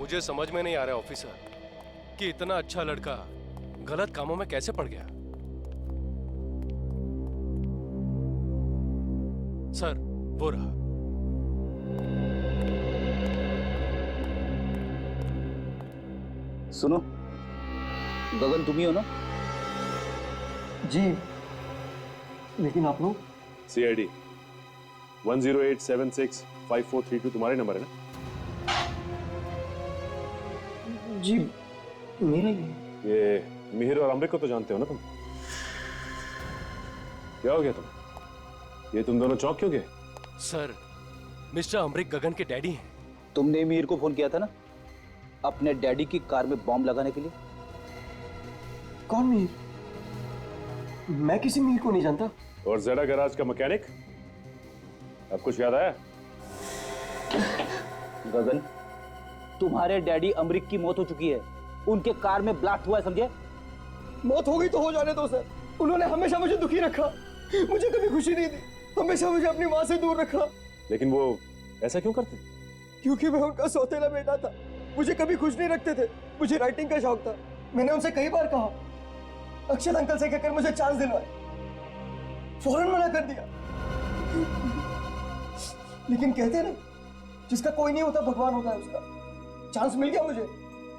मुझे समझ में नहीं आ रहा ऑफिसर कि इतना अच्छा लड़का गलत कामों में कैसे पड़ गया। सर वो रहा। सुनो, गगन तुम ही हो ना? जी, लेकिन आप लोग? CID 108765432 तुम्हारे नंबर है ना? जी मेरा ही है। ये मिहिर और अमृत को तो जानते हो ना तुम? क्या हो गया तुम? ये तुम दोनों चौंक क्यों गए? सर मिस्टर अमृत गगन के डैडी हैं। तुमने मीर को फोन किया था ना अपने डैडी की कार में बॉम्ब लगाने के लिए? कौन मीर? मैं किसी मीर को नहीं जानता। और ज़ेडा गैराज का मैकेनिक? अब कुछ याद आया? गगन, तुम्हारे डैडी अमृत की मौत हो चुकी है, उनके कार में ब्लास्ट हुआ है, समझे? मौत हो गई तो हो जाने दो सर। उन्होंने हमेशा मुझे दुखी रखा, मुझे कभी खुशी नहीं दी, हमेशा मुझे अपनी माँ से दूर रखा। लेकिन वो ऐसा क्यों करते? क्योंकि मैं उनका सौतेला बेटा था, मुझे कभी खुश नहीं रखते थे। मुझे राइटिंग का शौक था, मैंने उनसे कई बार कहा अक्षत अंकल से कहकर मुझे चांस दिलवाए, फौरन मना कर दिया। लेकिन कहते ना, जिसका कोई नहीं होता भगवान होता है उसका। चांस मिल गया मुझे।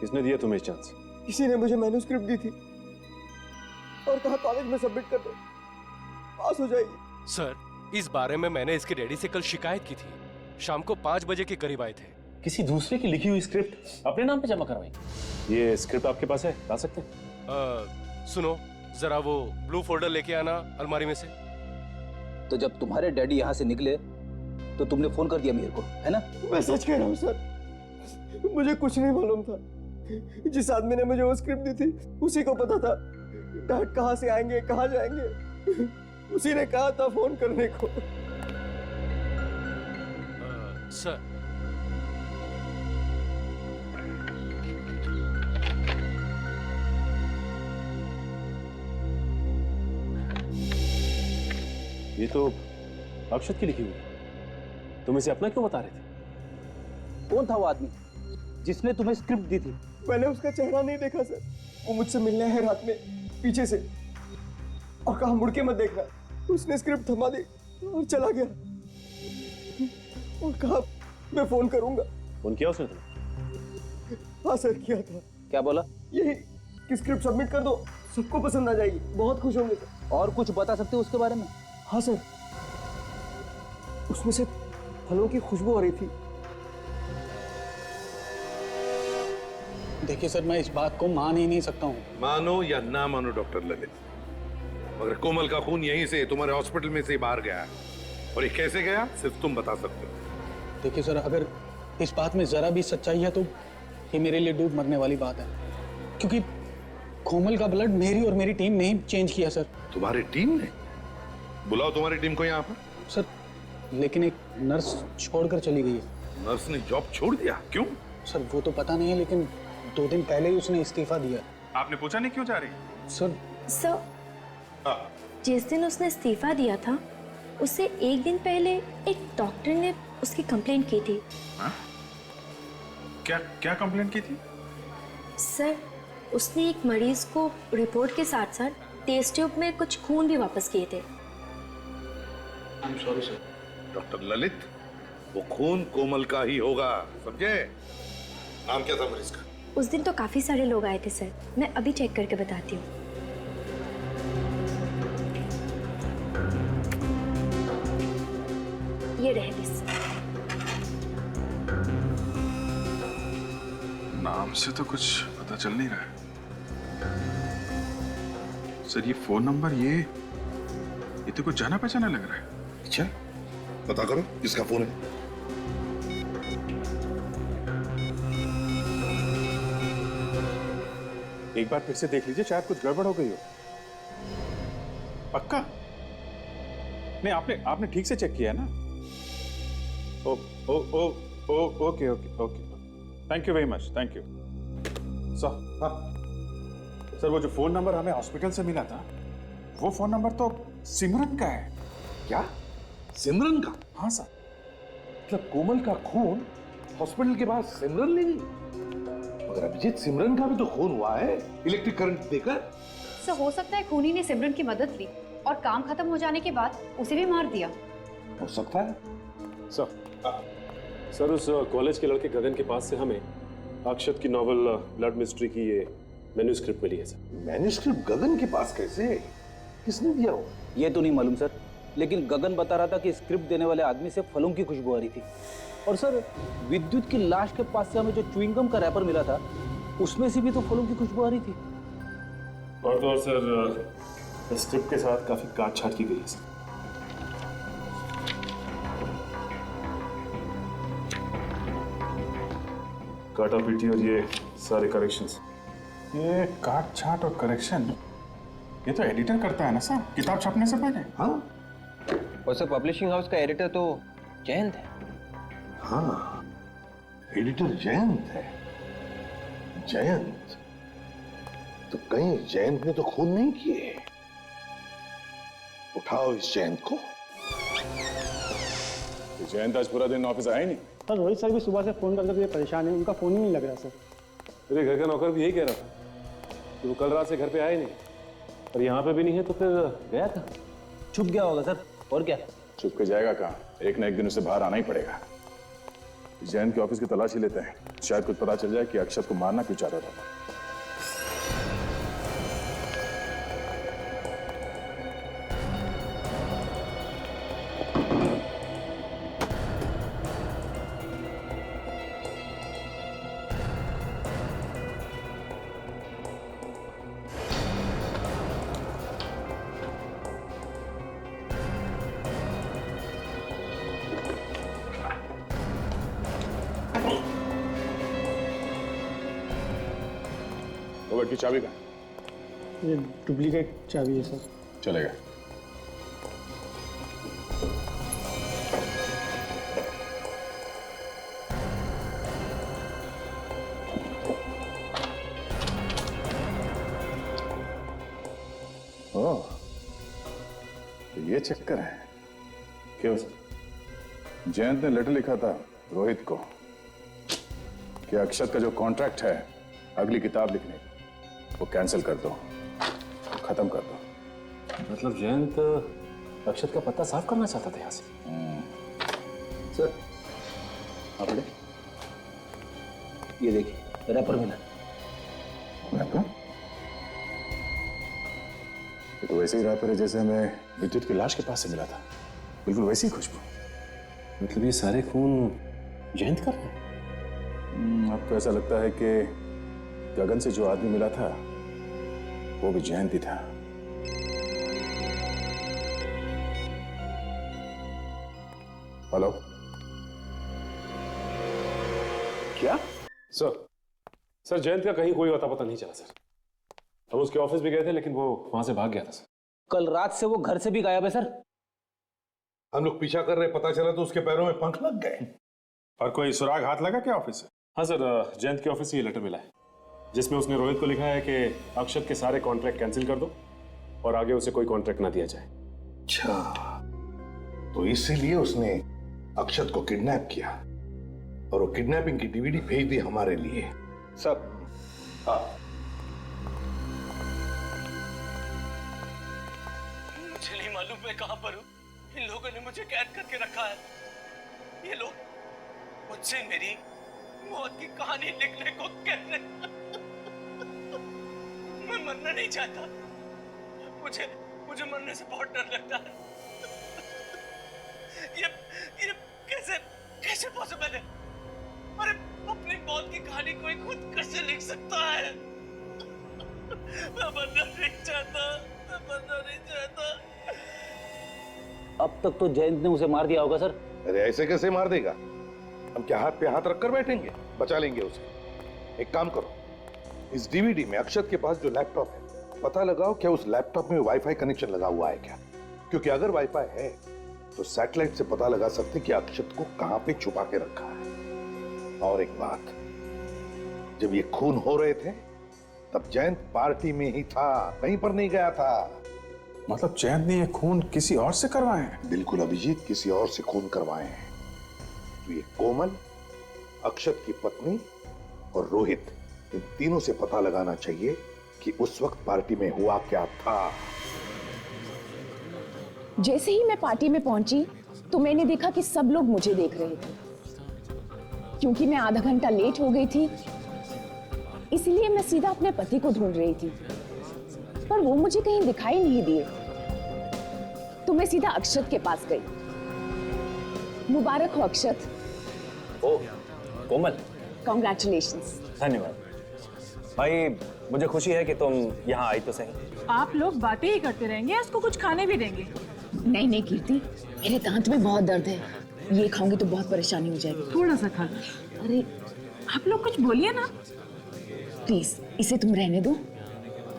किसने दिया तुम्हें चांस? किसी ने मुझे मैन्युस्क्रिप्ट दी थी और कहा कॉलेज में सबमिट कर दो, पास हो जाएगी। सर इस बारे में मैंने इसके डैडी से कल शिकायत की थी। शाम को 5 बजे के करीब आए थे। किसी दूसरे की लिखी हुई स्क्रिप्ट अपने नाम पे जमा करवाई? ये स्क्रिप्ट आपके पास है? ला सकते हैं? सुनो जरा वो ब्लू फोल्डर लेके आना अलमारी में से। तो जब तुम्हारे डैडी यहाँ से निकले तो तुमने फोन कर दिया मीर को, है ना? मैं सच कह रहा हूँ सर, मुझे कुछ नहीं मालूम था। जिस आदमी ने मुझे वो स्क्रिप्ट दी थी उसी को पता था डैड कहाँ से आएंगे, कहाँ जाएंगे। उसी ने कहा था फोन करने को। सर ये तो अक्षत की लिखी हुई। तुम इसे अपना क्यों बता रहे थे? कौन था वो आदमी जिसने तुम्हें स्क्रिप्ट दी थी? मैंने उसका चेहरा नहीं देखा सर। वो मुझसे मिलने है रात में पीछे से और कहा मुड़ के मत देखना। उसने स्क्रिप्ट थमा दी और चला गया और कहा मैं फोन करूंगा। फोन किया उसने तुम्हें? हाँ सर किया था। क्या बोला? यही कि स्क्रिप्ट सबमिट कर दो, सबको पसंद आ जाएगी, बहुत खुश होंगे सर। और कुछ बता सकते हो उसके बारे में? हाँ सर, उसमें से फलों की खुशबू आ रही थी। देखिए सर, मैं इस बात को मान ही नहीं सकता हूँ। मानो या ना मानो डॉक्टर ललित, मगर कोमल का खून यहीं से तुम्हारे हॉस्पिटल में से बाहर गया है। और ये कैसे गया सिर्फ तुम बता सकते हो। देखिए सर, अगर इस बात में जरा भी सच्चाई है तो ये मेरे लिए डूब मरने वाली बात है, क्योंकि कोमल का ब्लड मेरी और मेरी टीम ने ही चेंज किया सर। तुम्हारी टीम ने? बुलाओ तुम्हारी टीम को यहाँ पर। सर लेकिन एक नर्स छोड़कर चली गई है। नर्स ने जॉब छोड़ दिया? क्यों? सर वो तो पता नहीं है, लेकिन 2 दिन पहले ही उसने इस्तीफा दिया। आपने पूछा नहीं क्यों जा रही? सर जिस दिन उसने इस्तीफा दिया था उससे 1 दिन पहले एक डॉक्टर ने उसकी कंप्लेंट की थी। क्या कंप्लेंट की थी? सर उसने एक मरीज को रिपोर्ट के साथ साथ टेस्ट ट्यूब में कुछ खून भी वापस किए थे। I am sorry sir. Doctor Lalit, वो खून कोमल का ही होगा, समझे? नाम क्या था मरीज का? उस दिन तो काफी सारे लोग आए थे सर, मैं अभी चेक करके बताती हूँ। ये रहे लिस्ट। नाम से तो कुछ पता चल नहीं रहा है सर। ये फोन नंबर ये तो कुछ जाना पहचाना लग रहा है। अच्छा, पता करो किसका फोन है। एक बार फिर से देख लीजिए, शायद कुछ गड़बड़ हो गई हो। पक्का? नहीं, आपने ठीक से चेक किया है ना? Oh oh oh oh okay okay okay, thank you very much, thank you. Sir वो जो फोन नंबर हमें हॉस्पिटल से मिला था, वो फोन नंबर तो सिमरन का है। क्या? सिमरन का? हाँ सर। मतलब कोमल का खून हॉस्पिटल के बाद सिमरन ले गई? मगर अभिजीत, सिमरन का भी तो खून हुआ है इलेक्ट्रिक करंट देकर। सर हो सकता है खूनी ने सिमरन की मदद ली और काम खत्म हो जाने के बाद उसे भी मार दिया। हो सकता है। सर उस कॉलेज के लड़के गगन के पास से हमें अक्षत की नॉवल ब्लड मिस्ट्री की ये मैन्यूस्क्रिप्ट मिली है सर। मैन्यूस्क्रिप्ट गगन के पास कैसे? किसने दिया हो? ये तो नहीं मालूम सर, लेकिन गगन बता रहा था कि स्क्रिप्ट देने वाले आदमी से फलों की खुशबू आ रही थी। और सर विद्युत की लाश के पास से हमें जो च्युइंगम का रैपर मिला था उसमें से भी तो फलों की खुशबू आ रही थी। और तो और सर स्क्रिप्ट के साथ काफी काट छाट की गई है सर। काटा पीटी और ये सारे करेक्शंस। ये काट छाट और करेक्शन ये तो एडिटर करता है ना सर, किताब छपने से पहले। हाँ और सर पब्लिशिंग हाउस का एडिटर तो जयंत है। हाँ, एडिटर जयंत है। जयंत तो कहीं जयंत ने तो खून नहीं किए। उठाओ इस जयंत को। जयंत आज पूरा दिन ऑफिस आया नहीं। सर रोहित सर भी सुबह से फोन करके परेशान है, उनका फोन ही नहीं लग रहा सर। मेरे घर का नौकर भी यही कह रहा था कि वो कल रात से घर पे आए नहीं और यहाँ पे भी नहीं है, तो फिर गया था। छुप गया होगा सर, और क्या। छुप के जाएगा कहाँ, एक ना एक दिन उसे बाहर आना ही पड़ेगा। जयंत के ऑफिस की तलाशी लेते हैं, शायद कुछ पता चल जाए कि अक्षत को मारना क्यों चाहता था। रोबोट की चाबी कहाँ? ये डुप्लीकेट चाबी है सर। चलेगा। ओह, तो ये चक्कर है। क्यों सर? जयंत ने लेटर लिखा था रोहित को कि अक्षत का जो कॉन्ट्रैक्ट है अगली किताब लिखने का, वो कैंसिल कर दो, खत्म कर दो। मतलब जयंत अक्षत का पत्ता साफ करना चाहता था यहाँ से। सर आप पढ़े? ये देखिए रैपर मिला। रैपर? ये तो वैसे ही रैपर है जैसे हमें विद्युत की लाश के पास से मिला था, बिल्कुल वैसी ही खुशबू। मतलब ये सारे खून जयंत कर रहे हैं? अब तो ऐसा लगता है कि गगन से जो आदमी मिला था वो भी जयंत ही था। हेलो, क्या? सर जयंत का कहीं कोई अता पता नहीं चला सर। हम उसके ऑफिस भी गए थे लेकिन वो वहां से भाग गया था सर। कल रात से वो घर से भी गायब है सर। हम लोग पीछा कर रहे, पता चला तो उसके पैरों में पंख लग गए। और कोई सुराग हाथ लगा क्या ऑफिस से? हाँ सर, जयंत के ऑफिस से ये लेटर मिला है जिसमें उसने रोहित को लिखा है कि अक्षत के सारे कॉन्ट्रैक्ट कैंसिल कर दो और आगे उसे कोई कॉन्ट्रैक्ट ना दिया जाए। अच्छा, तो इसीलिए उसने अक्षत को किडनैप किया और वो किडनैपिंग की डीवीडी भेज दी हमारे लिए। सर हाँ, मुझे नहीं मालूम मैं कहां पर हूं। इन लोगों ने मुझे कैद करके रखा है। ये लोग मुझसे मेरी मौत की कहानी लिखने को कह रहे हैं। मैं मरना नहीं चाहता। मुझे मरने से बहुत डर लगता है। ये कैसे पॉसिबल है? अरे अपनी मौत की कहानी कोई खुद कैसे लिख सकता है? मैं मरना नहीं चाहता। अब तक तो जयंत ने उसे मार दिया होगा सर। अरे ऐसे कैसे मार देगा? हम क्या हाथ पे हाथ रखकर बैठेंगे? बचा लेंगे उसे। एक काम करो, इस डीवीडी में अक्षत के पास जो लैपटॉप है पता लगाओ क्या उस लैपटॉप में वाईफाई कनेक्शन लगा हुआ है क्या? क्योंकि अगर वाईफाई है तो सैटेलाइट से पता लगा सकते कि अक्षत को कहां पे छुपा के रखा है। और एक बात, जब ये खून हो रहे थे तब जयंत पार्टी में ही था, कहीं पर नहीं गया था। मतलब जयंत ने ये खून किसी और से करवाए हैं? बिल्कुल अभिजीत, किसी और से खून करवाए हैं। तो ये कोमल, अक्षत की पत्नी और रोहित, इन तीनों से पता लगाना चाहिए कि उस वक्त पार्टी में हुआ क्या था। जैसे ही मैं पार्टी में पहुंची तो मैंने देखा कि सब लोग मुझे देख रहे थे। क्योंकि मैं आधा घंटा लेट हो गई थी, इसलिए मैं सीधा अपने पति को ढूंढ रही थी, पर वो मुझे कहीं दिखाई नहीं दिए। तो मैं सीधा अक्षत के पास गई। मुबारक हो अक्षत। ओ कोमल, कॉन्ग्रेचुलेशंस। धन्यवाद भाई, मुझे खुशी है कि तुम यहाँ आई तो सही। आप लोग बातें ही करते रहेंगे, इसको कुछ खाने भी देंगे? नहीं नहीं कीर्ति, मेरे दांत में बहुत दर्द है, ये खाऊंगी तो बहुत परेशानी हो जाएगी। थोड़ा सा खा लो। अरे आप लोग कुछ बोलिए ना। प्लीज इसे तुम रहने दो।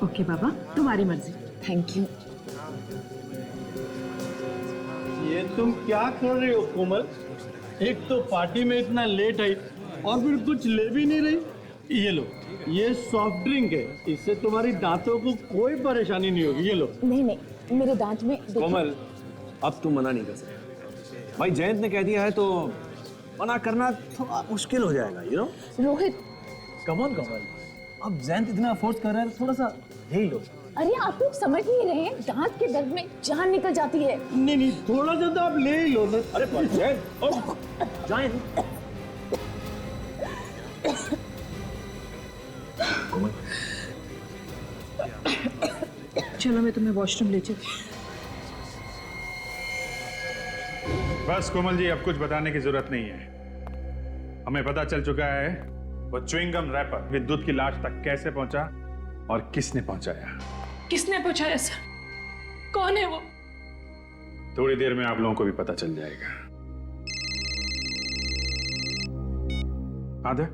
ओके बाबा, तुम्हारी मर्जी। Thank you. ये तुम क्या कर रही हो कोमल? एक तो पार्टी में इतना लेट आई और फिर कुछ ले भी नहीं रही। ये लो, ये सॉफ्ट ड्रिंक है, इससे तुम्हारी दांतों को कोई परेशानी नहीं होगी। ये लो। नहीं नहीं, मेरे दांत में कोमल, अब तुम मना नहीं कर सकते भाई, जयंत ने कह दिया है तो मना करना थोड़ा मुश्किल हो जाएगा, you know. Rohit, come on Komal, अब जयंत इतना फोर्स कर रहा है, थोड़ा सा ले लो। अरे आप लोग समझ नहीं रहे हैं, दांत के दर्द में जान निकल जाती है। नहीं नहीं, थोड़ा सा तो आप ले ही लो ना। अरे जयंत, चलो मैं तुम्हें वॉशरूम ले चलती। बस कोमल जी, अब कुछ बताने की जरूरत नहीं है। हमें पता चल चुका है वो च्युइंगम रैपर विद्युत की लाश तक कैसे पहुंचा और किसने पहुंचाया। किसने पहुंचाया सर? कौन है वो? थोड़ी देर में आप लोगों को भी पता चल जाएगा। आधा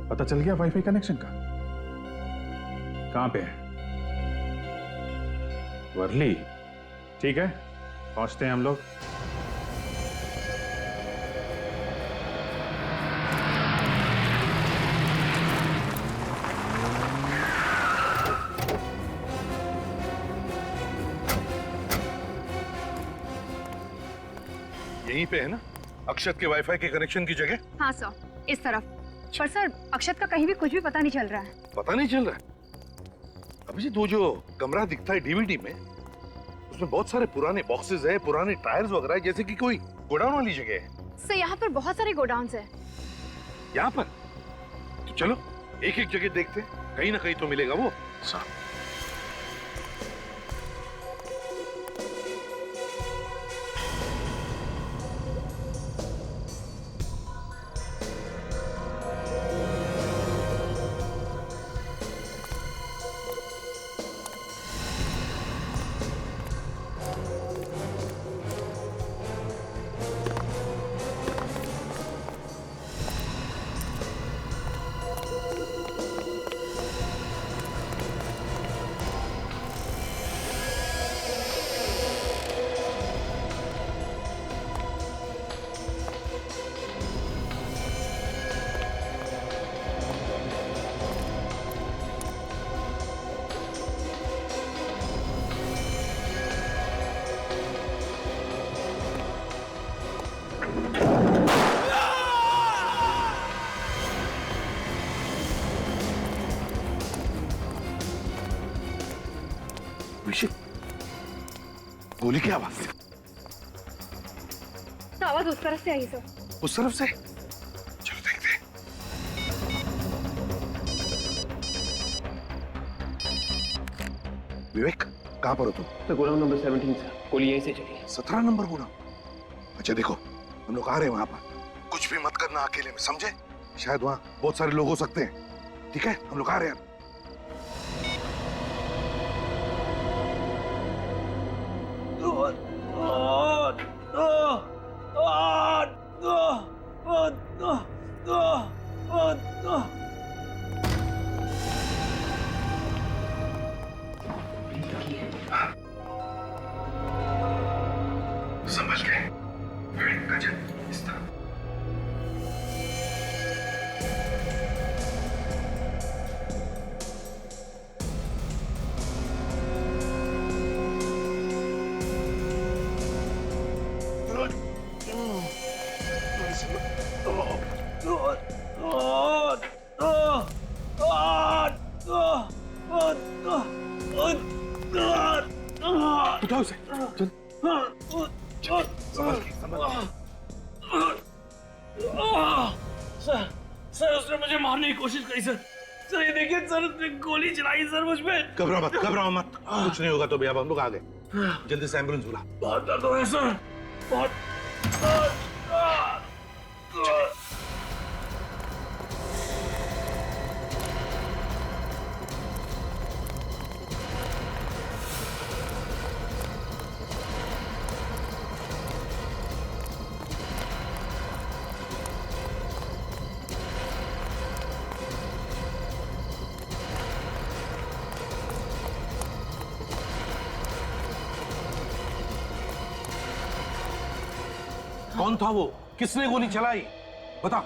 पता चल गया वाईफाई कनेक्शन का? कहां पे है? वर्ली। ठीक है, पहुंचते हैं हम लोग। यहीं पे है ना अक्षत के वाईफाई के कनेक्शन की जगह? हाँ सर, इस तरफ। पर सर, अक्षत का कहीं भी कुछ भी पता नहीं चल रहा है। पता नहीं चल रहा है? अभिजीत, वो जो कमरा दिखता है डीवीडी में, उसमें बहुत सारे पुराने बॉक्सेस है, पुराने टायर्स वगैरह है, जैसे कि कोई गोडाउन वाली जगह है। सर, यहाँ पर बहुत सारे गोडाउन्स हैं। यहाँ पर? तो चलो एक एक जगह देखते हैं, कहीं ना कहीं तो मिलेगा वो। गोली की आवाज थी। तो आवाज उस तरफ से आई सर। उस तरफ से? चलो देखते हैं। विवेक, कहां पर हो तुम? तो गोदाम नंबर 17 सर, गोली यहीं से चली। 17 नंबर गोदाम? अच्छा देखो, हम लोग आ रहे हैं वहां पर, कुछ भी मत करना अकेले में, समझे? शायद वहां बहुत सारे लोग हो सकते हैं। ठीक है, हम लोग आ रहे हैं। संभल के इस तरह। सर सर उसने मुझे मारने की कोशिश करी सर। सर ये देखिए सर, उसने गोली चलाई सर मुझ पे। घबराओ मत कुछ नहीं होगा। तो भैया हम लोग आ गए, जल्दी से एम्बुलेंस बुला। बहुत दर्द हो रहा है सर, बहुत। कौन था वो? किसने गोली चलाई? बता।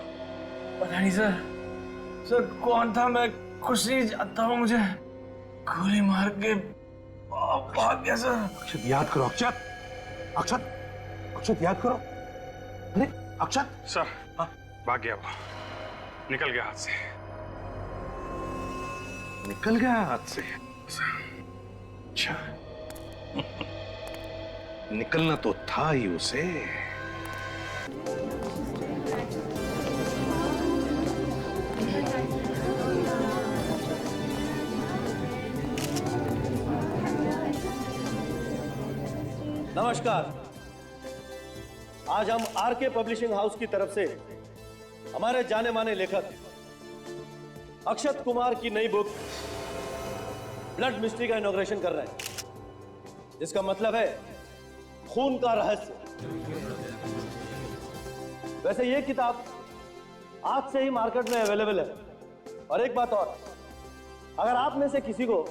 पता नहीं सर, सर कौन था मैं कुछ नहीं जानता हूँ। मुझे गोली मार के भाग गया सर। अक्षत याद करो, अक्षत याद करो। अरे अक्षत सर, हाँ भाग गया वो, निकल गया हाथ से। निकल गया हाथ से? अच्छा निकलना तो था ही उसे। नमस्कार। आज हम आरके पब्लिशिंग हाउस की तरफ से हमारे जाने माने लेखक अक्षत कुमार की नई बुक ब्लड मिस्ट्री का इनॉग्रेशन कर रहे हैं, जिसका मतलब है खून का रहस्य। वैसे ये किताब आज से ही मार्केट में अवेलेबल है। और एक बात और, अगर आप में से किसी को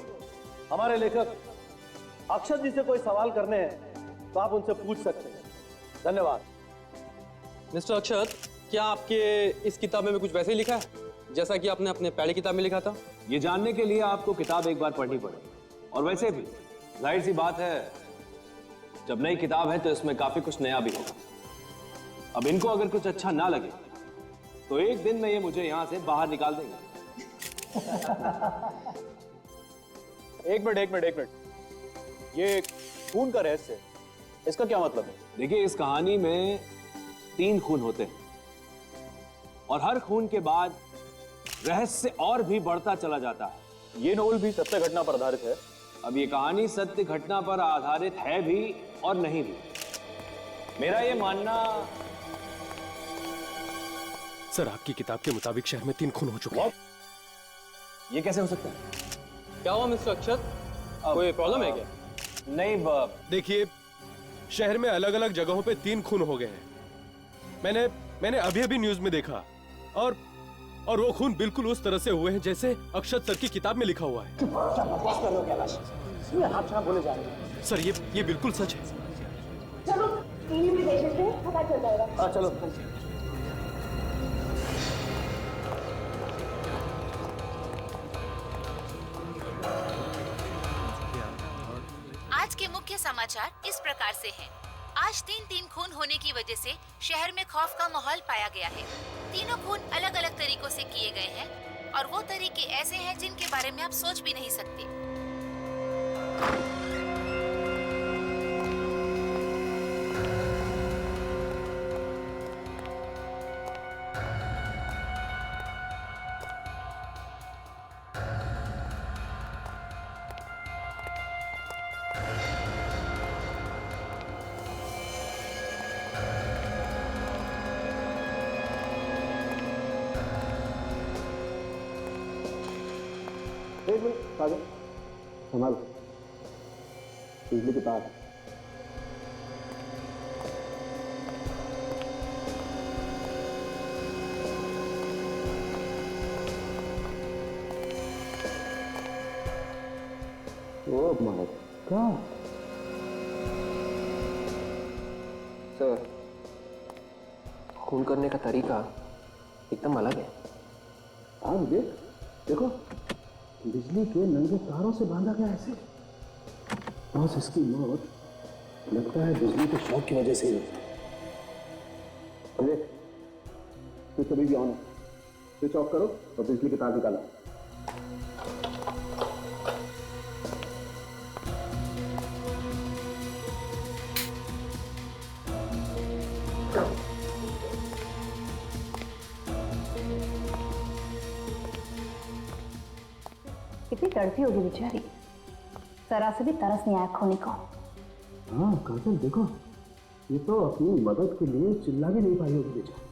हमारे लेखक अक्षत जी से कोई सवाल करने हैं तो आप उनसे पूछ सकते हैं। धन्यवाद। मिस्टर अक्षत, क्या आपके इस किताब में भी कुछ वैसे ही लिखा है जैसा कि आपने अपने पहले किताब में लिखा था? ये जानने के लिए आपको किताब एक बार पढ़नी पड़ेगी। और वैसे भी जाहिर सी बात है, जब नई किताब है तो इसमें काफी कुछ नया भी होगा। अब इनको अगर कुछ अच्छा ना लगे तो एक दिन में ये मुझे यहां से बाहर निकाल देंगे। एक मिनट, ये खून का रहस्य, इसका क्या मतलब है? देखिए, इस कहानी में 3 खून होते हैं और हर खून के बाद रहस्य और भी बढ़ता चला जाता है। ये नोवेल भी सत्य घटना पर आधारित है? अब ये कहानी सत्य घटना पर आधारित है भी और नहीं भी। मेरा ये मानना। सर, आपकी किताब के मुताबिक शहर में 3 खून हो चुके हैं। ये कैसे हो सकता है? क्या हुआ मिस्टर अक्षत, कोई प्रॉब्लम है क्या? नहीं देखिए, शहर में अलग अलग जगहों पे 3 खून हो गए हैं। मैंने अभी अभी न्यूज में देखा, और वो खून बिल्कुल उस तरह से हुए हैं जैसे अक्षत सर की किताब में लिखा हुआ है। सर, ये बिल्कुल सच है। चलो टीवी में देख लेते हैं, पता चल जाएगा। चलो। आज के मुख्य समाचार इस प्रकार से हैं। आज 3 खून होने की वजह से शहर में खौफ का माहौल पाया गया है। तीनों खून अलग अलग तरीकों से किए गए हैं और वो तरीके ऐसे हैं जिनके बारे में आप सोच भी नहीं सकते। एक मिनट, सागर संभाल, बिजली के तार। Oh my God. सर, खून करने का तरीका एकदम अलग है। हाँ, देखो, बिजली के नंगे तारों से बांधा गया ऐसे। बस इसकी मौत लगता है बिजली के शॉक की वजह से ही हुई। देख, स्विच अभी भी ऑन है। स्विच ऑफ करो और बिजली के तार निकालो। कितनी तड़पी होगी बेचारी, जरा से भी तरस नहीं आया खोने को। हाँ काजल देखो, ये तो अपनी मदद के लिए चिल्ला भी नहीं पाई होगी बेचारी।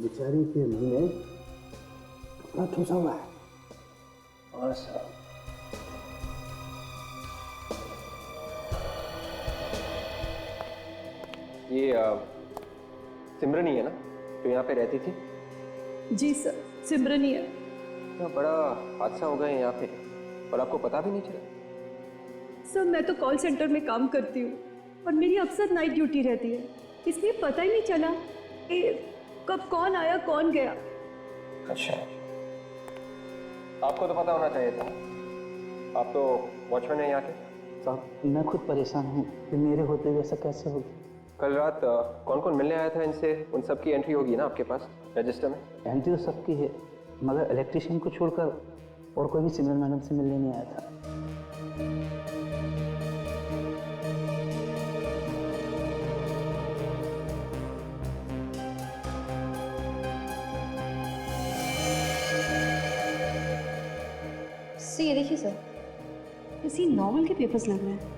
बेचारी के मुंह में कपड़ा ठूसा हुआ है। और सब ये सिमरन ही है ना जो यहाँ पे रहती थी? जी सर, सिमरन ही है। तो बड़ा हादसा हो गया यहाँ पे और आपको पता भी नहीं चला? सर मैं तो कॉल सेंटर में काम करती हूँ और मेरी अक्सर नाइट ड्यूटी रहती है, इसलिए पता ही नहीं चला कि कब कौन आया कौन गया। अच्छा, आपको तो पता होना चाहिए था, आप तो वॉचमैन हैं यहाँ के। साहब मैं खुद परेशान हूँ कि मेरे होते हुए ऐसा कैसे होगा। कल रात कौन कौन मिलने आया था इनसे? उन सब की एंट्री होगी ना आपके पास रजिस्टर में? एंट्री तो सबकी है, मगर इलेक्ट्रिशियन को छोड़कर और कोई भी सिमरन मैडम से मिलने नहीं आया था। सर ये देखिए सर, किसी नॉवल के पेपर्स लग रहे हैं।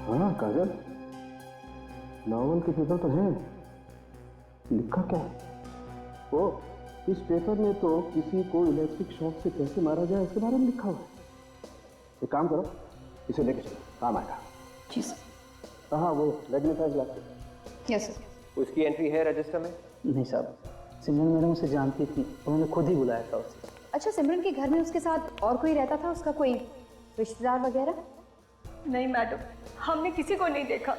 हाँ काजल, नॉवल के पेपर तो हैं। लिखा क्या है? वो इस पेपर में तो किसी को इलेक्ट्रिक शॉक से कैसे मारा जाए इसके बारे में लिखा हुआ है। एक काम करो, इसे लेके चलो, काम आएगा। जी सर। हाँ वो मैग्नेटाइज लैपटॉप। Yes sir. उसकी एंट्री है रजिस्टर में? नहीं साहब, सिमरन मैडम उसे जानती थी, उन्होंने खुद ही बुलाया था उसे। अच्छा, सिमरन के घर में उसके साथ और कोई रहता था, उसका कोई रिश्तेदार वगैरह? नहीं मैडम, हमने किसी को नहीं देखा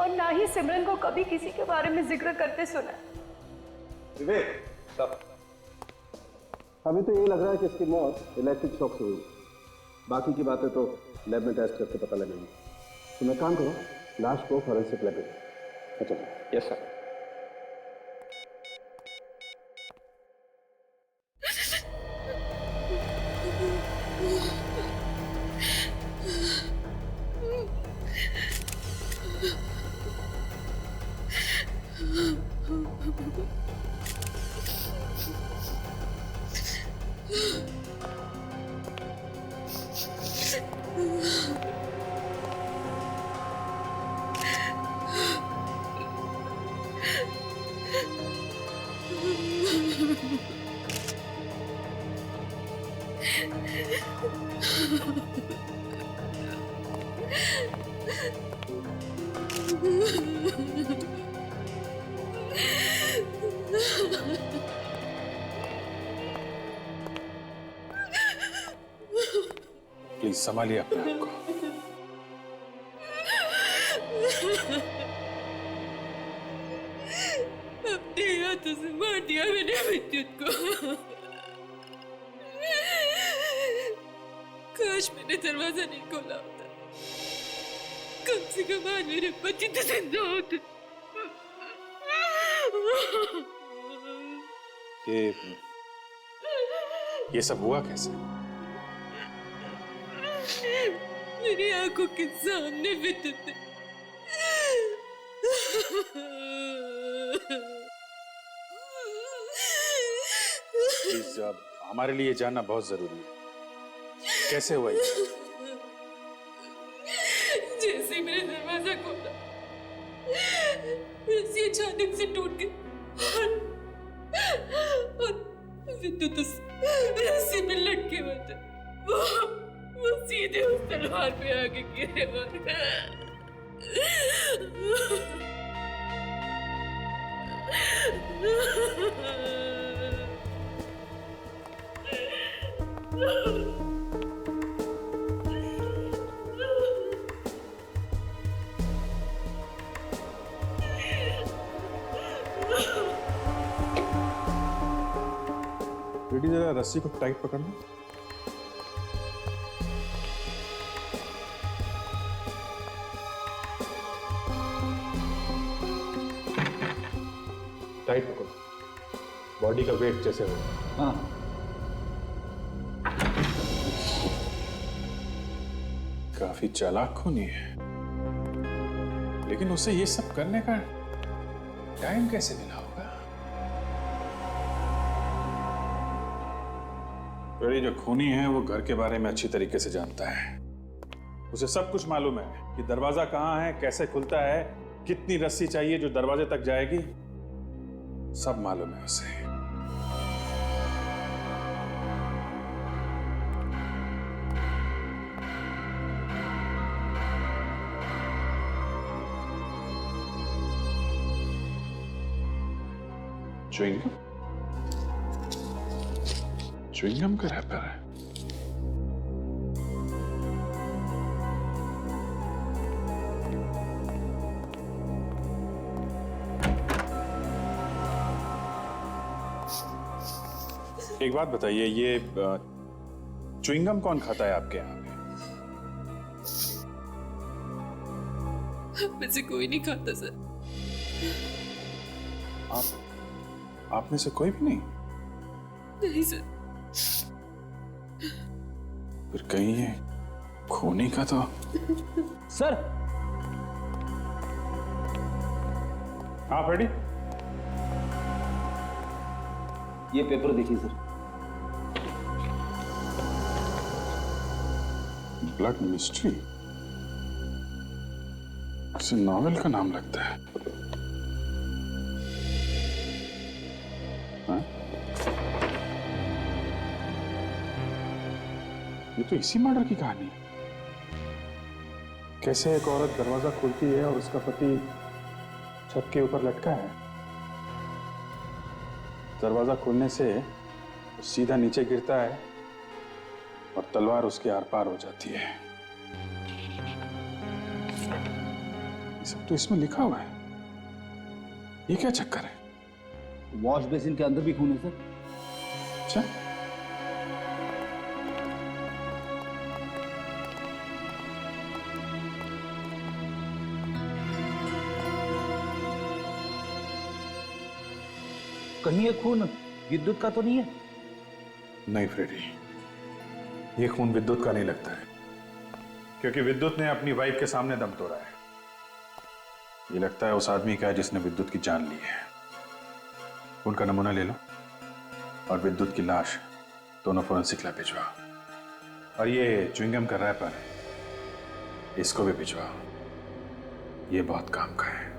और ना ही सिमरन को कभी किसी के बारे में जिक्र करते सुना। विवेक साहब, अभी तो ये लग रहा है कि इसकी मौत इलेक्ट्रिक शॉक से हुई। बाकी की बातें तो लैब में टेस्ट करके पता लगेगी। तो मैं काम करो, लाश को फॉरेंसिक लैब में। अच्छा यस सर। प्लीज संभालिए अपने आप को। अपने हाथों से मार दिया मैंने विद्युत को। काश मैंने दरवाजा नहीं खोला होता, कम से कम आज मेरे बच्चे तो जिंदा होते। ये सब हुआ कैसे? मेरी आंखों के सामने विद्युत ने प्लीज अब हमारे लिए जानना बहुत जरूरी है, कैसे हुआ ये? जैसे ही मैंने दरवाजा खोला, रस्सी अचानक से टूट गई और विद्युत उस रस्सी में लटके हुए थे। वो सीधे उस तलवार पे आके गिरे और बेटी जरा रस्सी को टाइट पकड़ना। टाइट पकड़ो, बॉडी का वेट जैसे हो। हाँ काफी चालाक खूनी है, लेकिन उसे ये सब करने का टाइम कैसे मिला होगा? फ्रेडी जो खूनी है वो घर के बारे में अच्छी तरीके से जानता है। उसे सब कुछ मालूम है कि दरवाजा कहाँ है, कैसे खुलता है, कितनी रस्सी चाहिए जो दरवाजे तक जाएगी, सब मालूम है उसे। च्युइंगम का रैपर है। एक बात बताइए, ये च्युइंगम कौन खाता है आपके यहाँ पे? मुझे कोई नहीं खाता सर। आप में से कोई भी नहीं? नहीं सर। फिर कहीं ये खूनी का तो। सर। हाँ फ्रेडी, ये पेपर देखिए सर। ब्लड मिस्ट्री, किसी नॉवेल का नाम लगता है। हाँ? ये तो इसी मर्डर की कहानी है। कैसे एक औरत दरवाजा खोलती है और उसका पति छत के ऊपर लटका है। दरवाजा खोलने से वो सीधा नीचे गिरता है और तलवार उसके आर पार हो जाती है। ये सब तो इसमें लिखा हुआ है। ये क्या चक्कर है? वॉश बेसिन के अंदर भी खून है सर। अच्छा, कहीं ये खून विद्युत का तो नहीं है? नहीं फ्रेडी, ये खून विद्युत का नहीं लगता है, क्योंकि विद्युत ने अपनी वाइफ के सामने दम तोड़ा है। ये लगता है उस आदमी का है जिसने विद्युत की जान ली है। उनका नमूना ले लो और विद्युत की लाश दोनों फोरेंसिक लैब भिजवाओ। और ये च्युइंगम का रैपर है, इसको भी भिजवाओ। ये बहुत काम का है।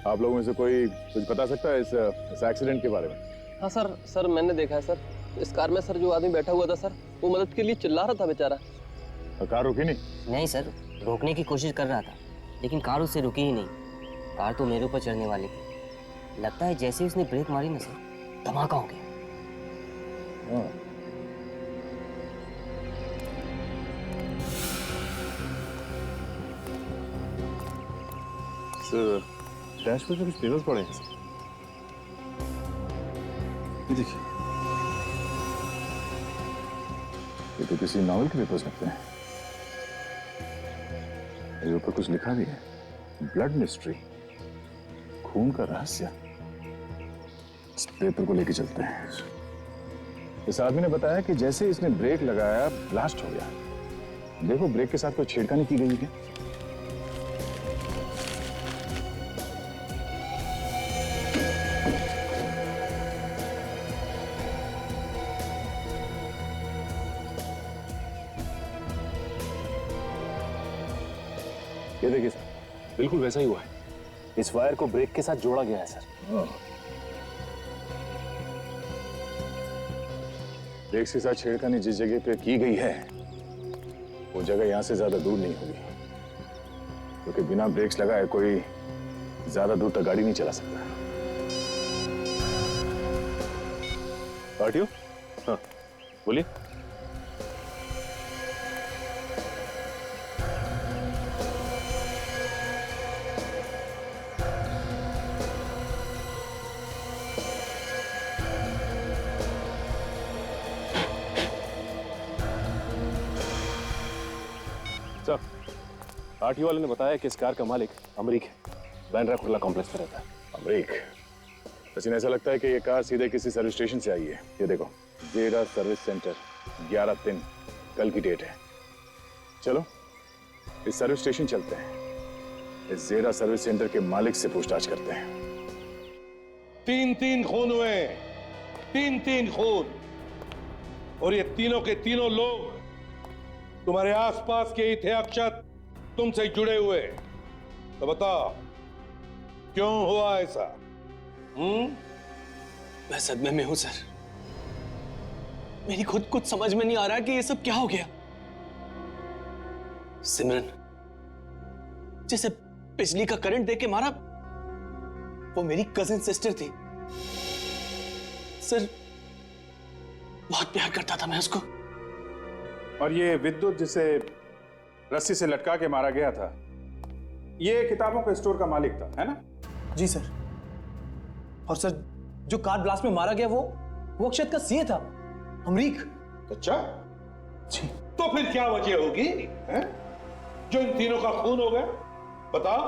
आप लोगों में से कोई कुछ बता सकता है इस एक्सीडेंट के बारे में? हाँ सर मैंने देखा है सर। इस कार में सर जो आदमी बैठा हुआ था सर, वो मदद के लिए चिल्ला रहा था बेचारा। कार रुकी नहीं? नहीं सर, रोकने की कोशिश कर रहा था, लेकिन कार उससे रुकी ही नहीं। कार तो मेरे ऊपर चढ़ने वाली थी। लगता है जैसे ही उसने ब्रेक मारी ना सर, धमाका हो गया। सर, डैशबोर्ड पे कुछ पेपर्स पड़े हैं। ये देखिए, ये तो किसी नॉवेल के पेपर्स लगते हैं। ये ऊपर कुछ लिखा भी है, ब्लड मिस्ट्री, खून का रहस्य। इस पेपर को लेके चलते हैं। इस आदमी ने बताया कि जैसे इसने ब्रेक लगाया, ब्लास्ट हो गया। देखो, ब्रेक के साथ कोई छेड़खानी की गई है। ये देखिए सर, बिल्कुल वैसा ही हुआ है। इस वायर को ब्रेक के साथ जोड़ा गया है सर। ब्रेक के साथ छेड़खानी जिस जगह पे की गई है, वो जगह यहां से ज्यादा दूर नहीं होगी, क्योंकि बिना ब्रेक्स लगाए कोई ज्यादा दूर तक गाड़ी नहीं चला सकता। पार्टियों, हाँ बोलिए। सर, आरटीओ वाले ने बताया कि इस कार का मालिक अमरीक है, बैंड्रा कुर्ला कॉम्प्लेक्स में रहता है। अमरीक? सचिन, ऐसा लगता है कि ये कार सीधे किसी सर्विस स्टेशन से आई है। ये देखो, जेरा सर्विस सेंटर, 11/3, कल की डेट है। चलो इस सर्विस स्टेशन चलते हैं। इस जेरा सर्विस सेंटर के मालिक से पूछताछ करते हैं। 3 खून हुए, 3 खून, और ये तीनों के तीनों लोग तुम्हारे आसपास के ही थे अक्षत, तुमसे जुड़े हुए। तो बताओ क्यों हुआ ऐसा? मैं सदमे में हूं सर। मेरी खुद कुछ समझ में नहीं आ रहा कि ये सब क्या हो गया। सिमरन जिसे बिजली का करंट देके मारा, वो मेरी कजिन सिस्टर थी सर। बहुत प्यार करता था मैं उसको। और ये विद्युत जिसे रस्सी से लटका के मारा गया था, ये किताबों के स्टोर का मालिक था, है ना? जी सर। और सर जो कार ब्लास्ट में मारा गया वो अक्षत का सीए था, अमरीक। अच्छा जी। तो फिर क्या वजह होगी है? जो इन तीनों का खून हो गया? बताओ,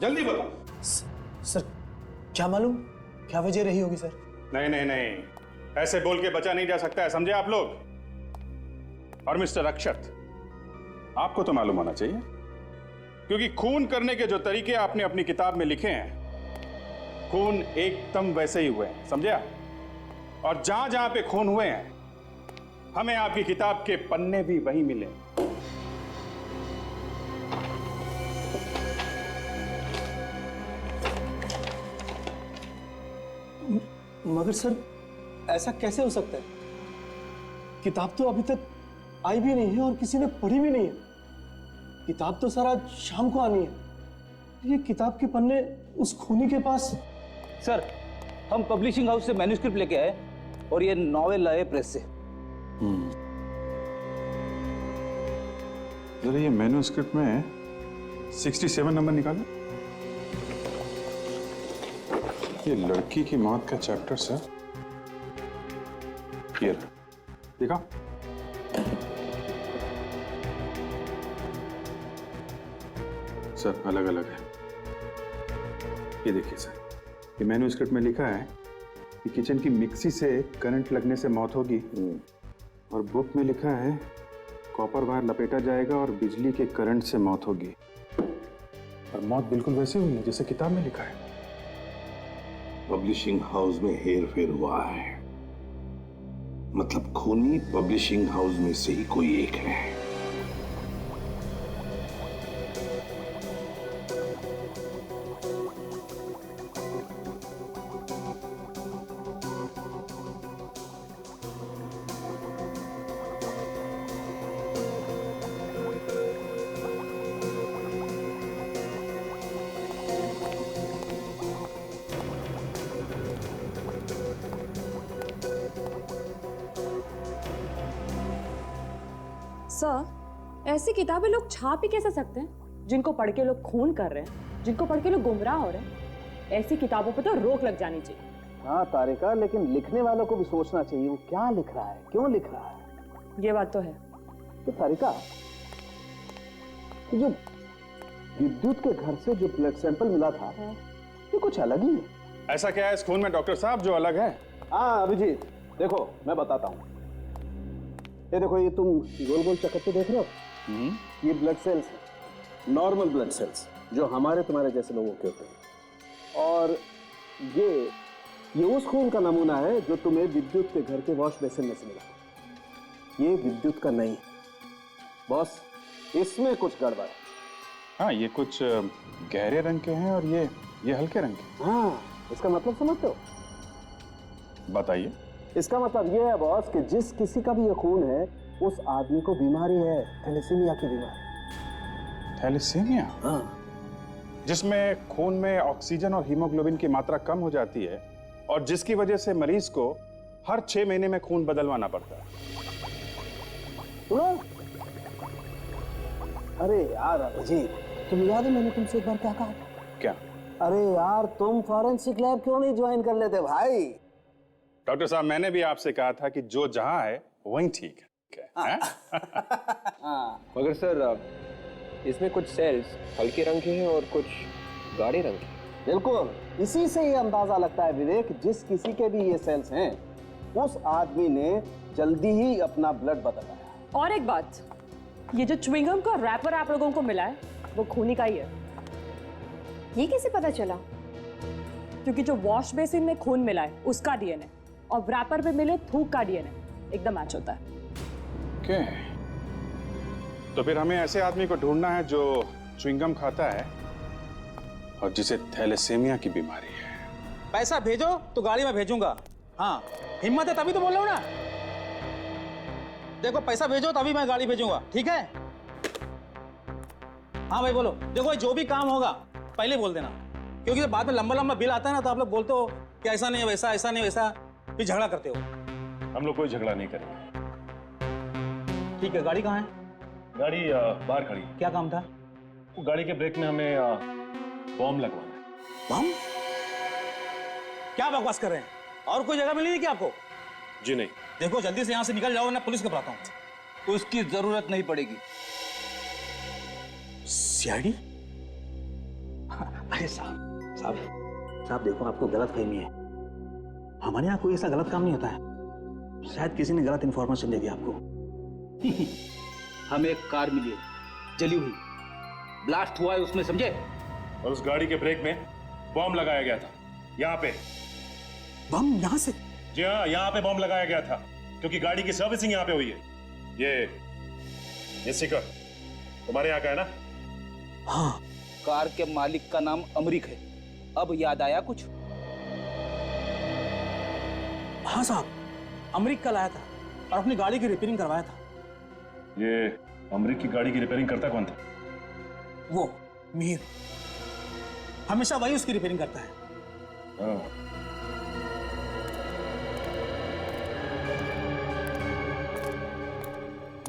जल्दी बताओ। सर क्या मालूम क्या वजह रही होगी सर। नहीं नहीं नहीं, ऐसे बोल के बचा नहीं जा सकता है, समझे आप लोग? और मिस्टर अक्षत, आपको तो मालूम होना चाहिए, क्योंकि खून करने के जो तरीके आपने अपनी किताब में लिखे हैं, खून एकदम वैसे ही हुए हैं, समझे आप? और जहां जहां पे खून हुए हैं, हमें आपकी किताब के पन्ने भी वही मिले। मगर सर ऐसा कैसे हो सकता है? किताब तो अभी तक आई भी नहीं है और किसी ने पढ़ी भी नहीं है। किताब तो सर आज शाम को आनी है। ये किताब के पन्ने उस खूनी के पास। सर हम पब्लिशिंग हाउस से मैन्युस्क्रिप्ट लेके आए और ये नॉवेल लाए प्रेस से। जरा ये मैन्युस्क्रिप्ट में 67 नंबर निकालो। ये लड़की की मौत का चैप्टर सर, ये देखा? सर अलग अलग है। ये देखिए सर, ये मैन्युस्क्रिप्ट में लिखा है कि किचन की मिक्सी से करंट लगने से मौत होगी, और बुक में लिखा है कॉपर वायर लपेटा जाएगा और बिजली के करंट से मौत होगी। और मौत बिल्कुल वैसे हुई है जैसे किताब में लिखा है। पब्लिशिंग हाउस में हेर फेर हुआ है, मतलब खूनी पब्लिशिंग हाउस में से ही कोई एक है। सर ऐसी किताबें लोग छाप ही कैसे सकते हैं जिनको पढ़ के लोग खून कर रहे हैं, जिनको पढ़ के लोग गुमराह हो रहे हैं? ऐसी किताबों पर तो रोक लग जानी चाहिए। हाँ तारिका, लेकिन लिखने वालों को भी सोचना चाहिए वो क्या लिख रहा है, क्यों लिख रहा है। ये बात तो है। तो तारिका, जो विद्युत के घर से जो ब्लड सैंपल मिला था ये कुछ अलग ही है। ऐसा क्या है इस खून में डॉक्टर साहब जो अलग है? हाँ अभिजीत, देखो मैं बताता हूँ। ये देखो, ये तुम गोल गोल चक्कर देख रहे हो, ये ब्लड सेल्स है, नॉर्मल ब्लड सेल्स जो हमारे तुम्हारे जैसे लोगों के होते हैं। और ये उस खून का नमूना है जो तुम्हें विद्युत के घर के वॉश बेसिन में से मिला। ये विद्युत का नहीं बॉस, इसमें कुछ गड़बड़ है। हाँ, ये कुछ गहरे रंग के हैं और ये हल्के रंग के। हाँ, इसका मतलब समझते हो? बताइए। इसका मतलब ये है बॉस कि जिस किसी का भी ये खून है उस आदमी को बीमारी है, थैलेसीमिया की बीमारी। थैलेसीमिया? हाँ। जिसमें खून में ऑक्सीजन और हीमोग्लोबिन की मात्रा कम हो जाती है और जिसकी वजह से मरीज को हर 6 महीने में खून बदलवाना पड़ता है। सुनो, अरे यार अभिजीत, तुम याद है मैंने तुमसे एक बार क्या कहा? क्या? अरे यार तुम फॉरेंसिक लैब क्यों नहीं ज्वाइन कर लेते भाई? डॉक्टर साहब, मैंने भी आपसे कहा था कि जो जहां है वहीं ठीक है। मगर सर इसमें कुछ सेल्स हल्के रंग के हैं और कुछ गाढ़े रंग के। बिल्कुल, इसी से ये अंदाजा लगता है विवेक, जिस किसी के भी ये सेल्स हैं उस आदमी ने जल्दी ही अपना ब्लड बदला। और एक बात, ये जो च्युइंगम का रैपर आप लोगों को मिला है वो खूनी का ही है। ये कैसे पता चला? क्योंकि जो वॉश बेसिन में खून मिला है उसका डीएनए और रैपर पे मिले थूक का डीएनए एकदम मैच होता है। क्या? तो फिर हमें ऐसे आदमी को ढूंढना है जो च्युइंगम खाता है और जिसे थैलेसीमिया की बीमारी है। पैसा भेजो तो गाड़ी में भेजूंगा। हाँ, हिम्मत है तभी तो बोल रहा हूं ना। देखो पैसा भेजो तभी मैं गाड़ी भेजूंगा, ठीक है? हाँ भाई बोलो। देखो जो भी काम होगा पहले बोल देना, क्योंकि बाद में लंबा लंबा बिल आता है ना, तो आप लोग बोलते हो कि ऐसा नहीं है वैसा, ऐसा नहीं वैसा, फिर झगड़ा करते हो। हम लोग कोई झगड़ा नहीं करेंगे। ठीक है, गाड़ी कहाँ है? गाड़ी बाहर खड़ी। क्या काम था? वो गाड़ी के ब्रेक में हमें बॉम्ब लगवाना है। बम? क्या बकवास कर रहे हैं? और कोई जगह मिली थी क्या आपको? जी नहीं। देखो जल्दी से यहाँ से निकल जाओ, ना पुलिस को बुलाता हूँ। तो उसकी जरूरत नहीं पड़ेगी। सीआईडी? अरे साहब देखो, आपको गलत फहमी है। हमारे यहाँ कोई ऐसा गलत काम नहीं होता है। शायद किसी ने गलत इंफॉर्मेशन दे दी आपको। हमें एक कार मिली है, जली हुई, ब्लास्ट हुआ है उसमें, समझे? और उस गाड़ी के ब्रेक में बॉम्ब लगाया गया था। यहाँ पे बम? यहाँ से? जी हाँ, यहाँ पे बॉम्ब लगाया गया था, क्योंकि गाड़ी की सर्विसिंग यहाँ पे हुई है। ये स्टिकर तुम्हारे यहाँ का है ना? हाँ। कार के मालिक का नाम अमरीक है। अब याद आया कुछ? हाँ साहब, अमरीक का लाया था और अपनी गाड़ी की रिपेयरिंग करवाया था। ये अमरीक की गाड़ी की रिपेयरिंग करता कौन था? वो मीर, हमेशा वही उसकी रिपेयरिंग करता है।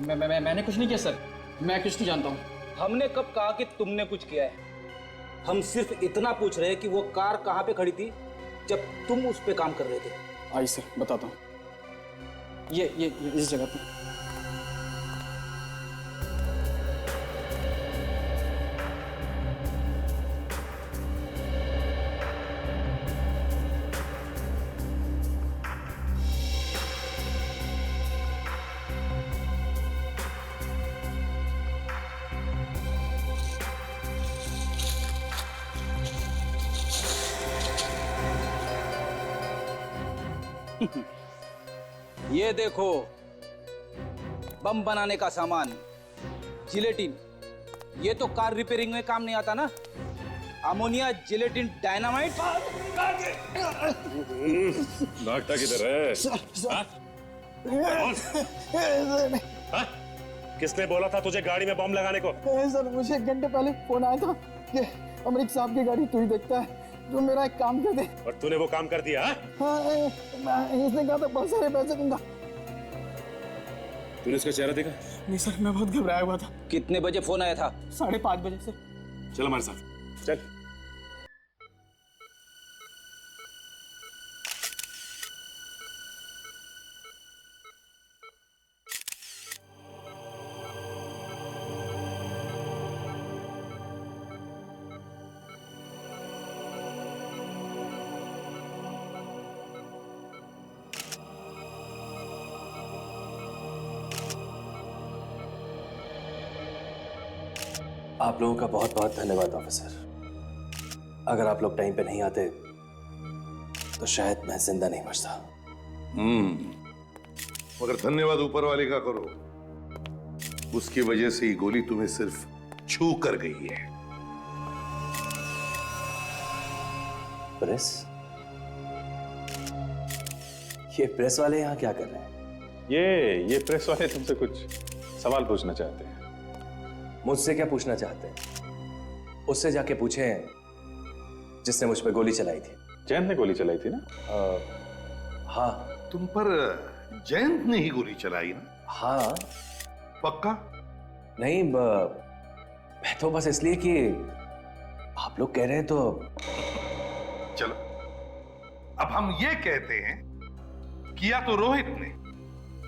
मैंने कुछ नहीं किया सर, मैं कुछ नहीं जानता हूँ। हमने कब कहा कि तुमने कुछ किया है? हम सिर्फ इतना पूछ रहे हैं कि वो कार कहाँ पे खड़ी थी जब तुम उस पे काम कर रहे थे। आइए सर, बताता हूँ। ये इस जगह पे। ये देखो, बम बनाने का सामान, जिलेटिन। ये तो कार रिपेयरिंग में काम नहीं आता ना। Ammonia, gelatin, dynamite. भागता किधर है? किसने बोला था तुझे गाड़ी में बम लगाने को? सर, मुझे 1 घंटे पहले फोन आया था कि अमरीक साहब की गाड़ी तू ही देखता है, जो मेरा एक काम कर दे। और तूने वो काम कर दिया? हाँ, इसने कहा था बहुत सारे पैसे दूंगा। तूने उसका चेहरा देखा? नहीं सर, मैं बहुत घबराया हुआ था। कितने बजे फोन आया था? 5:30 बजे सर। चल हमारे साथ, चल। आप लोगों का बहुत बहुत धन्यवाद ऑफिसर। अगर आप लोग टाइम पे नहीं आते तो शायद मैं जिंदा नहीं बचता। मगर धन्यवाद ऊपर वाले का करो, उसकी वजह से ही गोली तुम्हें सिर्फ छू कर गई है। प्रेस? ये प्रेस वाले यहाँ क्या कर रहे हैं? ये प्रेस वाले तुमसे कुछ सवाल पूछना चाहते हैं। मुझसे क्या पूछना चाहते हैं? उससे जाके पूछें जिसने मुझ पे गोली चलाई थी। जयंत ने गोली चलाई थी ना? हाँ। तुम पर जयंत ने ही गोली चलाई ना? हाँ। पक्का? नहीं, मैं तो बस इसलिए कि आप लोग कह रहे हैं तो। चलो, अब हम ये कहते हैं कि या तो रोहित ने,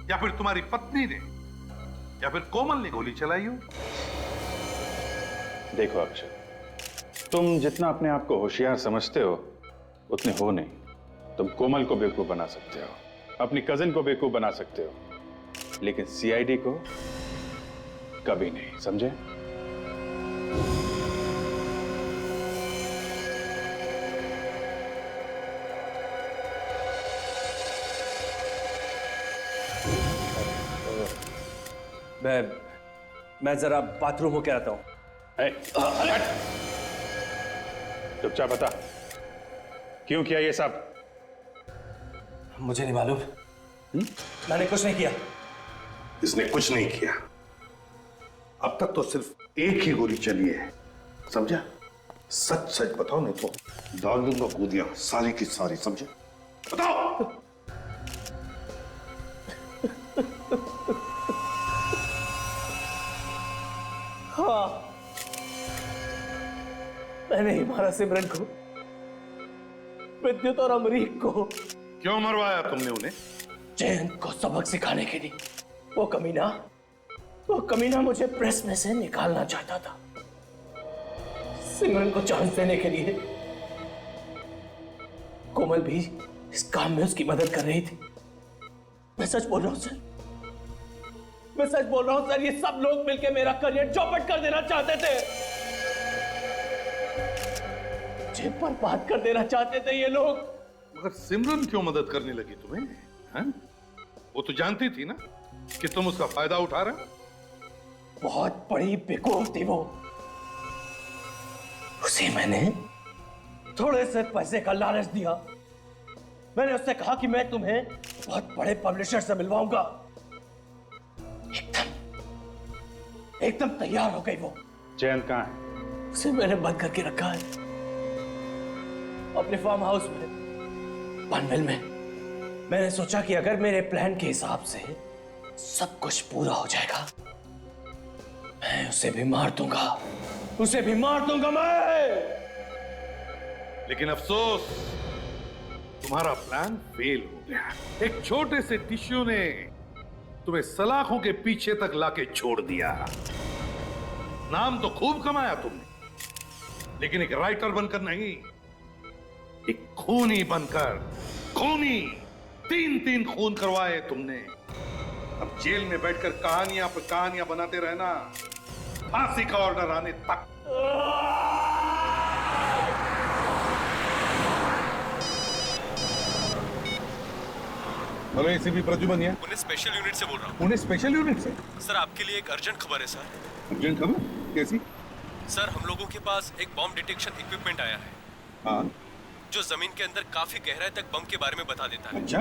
या फिर तुम्हारी पत्नी ने, या फिर कोमल ने गोली चलाई हो। देखो अक्षय, तुम जितना अपने आप को होशियार समझते हो उतने हो नहीं। तुम कोमल को बेवकूफ बना सकते हो, अपनी कजिन को बेवकूफ बना सकते हो, लेकिन सीआईडी को कभी नहीं, समझे? मैं जरा बाथरूम होके आता हूं। चुपचाप बता, क्यों किया ये सब? मुझे नहीं मालूम। मैंने कुछ नहीं किया। इसने कुछ नहीं किया। अब तक तो सिर्फ एक ही गोली चली है, समझा? सच सच बताओ, नहीं तो डाल दूंगा कूदियां सारी की सारी, समझे? बताओ। हाँ, मैंने ही मारा सिमरन को, विद्युत और अमरीक को। क्यों मरवाया तुमने उन्हें? जयंत को सबक सिखाने के लिए। वो कमीना मुझे प्रेस में से निकालना चाहता था, सिमरन को चांस देने के लिए। कोमल भी इस काम में उसकी मदद कर रही थी। मैं सच बोल रहा हूं सर, मैं सच बोल रहा हूं सर, ये सब लोग मिलकर मेरा करियर चौपट कर देना चाहते थे, मुझे बर्बाद कर देना चाहते थे ये लोग। मगर सिमरन क्यों मदद करने लगी तुम्हें? हैं? वो तो जानती थी ना कि तुम उसका फायदा उठा रहे। बहुत बड़ी बेवकूफ थी वो। उसे मैंने थोड़े से पैसे का लालच दिया। मैंने उससे कहा कि मैं तुम्हें बहुत बड़े पब्लिशर से मिलवाऊंगा। एकदम तैयार हो गई वो। जयंत कहाँ है? उसे मैंने बंद करके रखा है अपने फार्म हाउस में, पनवेल में। मैंने सोचा कि अगर मेरे प्लान के हिसाब से सब कुछ पूरा हो जाएगा, मैं उसे भी मार दूंगा, उसे भी मार दूंगा मैं। लेकिन अफसोस, तुम्हारा प्लान फेल हो गया। एक छोटे से टिश्यू ने तुम्हें सलाखों के पीछे तक लाके छोड़ दिया। नाम तो खूब कमाया तुमने, लेकिन एक राइटर बनकर नहीं, एक खूनी बनकर। खूनी, 3 खून करवाए तुमने। अब जेल में बैठकर कहानियां पर कहानियां बनाते रहना, फांसी का ऑर्डर आने तक। हेलो, एसीपी प्रद्युमन है। पुणे स्पेशल यूनिट से बोल रहा हूँ। पुणे स्पेशल यूनिट से? सर, आपके लिए एक अर्जेंट खबर है सर। अर्जेंट खबर? कैसी? सर, हम लोगों के पास एक बॉम्ब डिटेक्शन इक्विपमेंट आया है। हाँ? जो जमीन के अंदर काफी गहराई तक बम के बारे में बता देता है। अच्छा,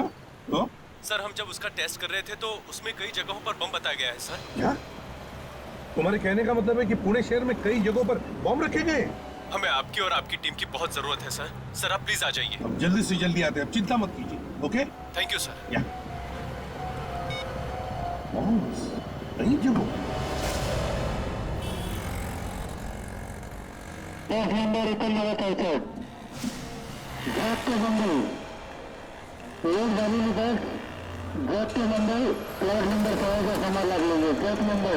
तो? सर, हम जब उसका टेस्ट कर रहे थे तो उसमें कई जगहों पर बम बताया गया है सर। क्या? तुम्हारे कहने का मतलब है कि पुणे शहर में कई जगहों पर बम रखे गए? हमें आपकी और आपकी टीम की बहुत जरूरत है सर। सर, आप प्लीज आ जाइए। अब जल्दी से जल्दी आते हैं, अब चिंता मत कीजिए। ओके? Thank you sir. या कई जगहों। मुंबई, प्लॉट नंबर 6 का सामान लग लेंगे। मुंबई